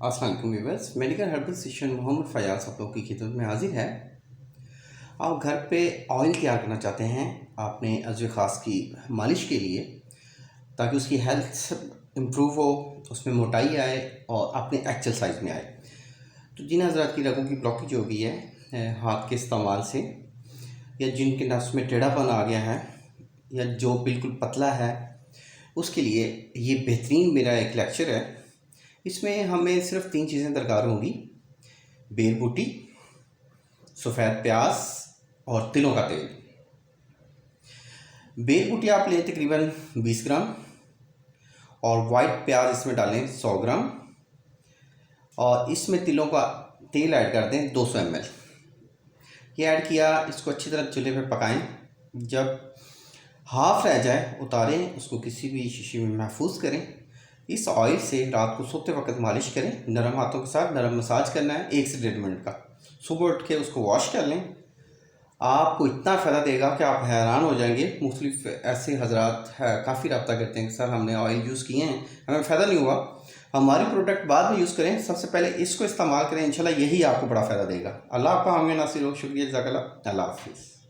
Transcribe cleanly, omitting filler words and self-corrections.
अस्सलाम वालेकुम viewers. Medical herbal station Mohammad Fayaz आप लोगों की खिदमत में हाजिर है। आप घर पे ऑयल तैयार करना चाहते हैं अपने अज़्व ख़ास की मालिश के लिए, ताकि उसकी हेल्थ इम्प्रूव हो, उसमें मोटाई आए और अपने एक्चुअल साइज़ में आए। तो जिन हज़रात की रगों की ब्लॉकेज हो गई है हाथ के इस्तेमाल से, या जिनके नस में टेढ़ापन आ गया है, या जो बिल्कुल पतला है, उसके लिए ये बेहतरीन मेरा एक लेक्चर है। इसमें हमें सिर्फ 3 चीज़ें दरकार होंगी: बेल बूटी, सफ़ेद प्याज और तिलों का तेल। बेल बूटी आप लें तकरीबन 20 ग्राम, और वाइट प्याज इसमें डालें 100 ग्राम, और इसमें तिलों का तेल ऐड कर दें 200 ml। ये ऐड किया, इसको अच्छी तरह चूल्हे पे पकाएं। जब हाफ़ रह जाए उतारें, उसको किसी भी शीशी में महफूज करें। इस ऑयल से रात को सोते वक्त मालिश करें, नरम हाथों के साथ नरम मसाज करना है 1 से 1.5 मिनट का। सुबह उठ के उसको वॉश कर लें। आपको इतना फ़ायदा देगा कि आप हैरान हो जाएंगे। मुख्तलिफ ऐसे हजरात है काफ़ी रब्ता करते हैं कि सर हमने ऑयल यूज़ किए हैं, हमें फ़ायदा नहीं हुआ। हमारी प्रोडक्ट बाद में यूज़ करें, सबसे पहले इसको इस्तेमाल करें, इंशाल्लाह यही आपको बड़ा फ़ायदा देगा। अल्लाह आपका हामी नासिर हो। शुक्रिया, जज़ाकल्लाह। अल्लाह हाफ़िज़।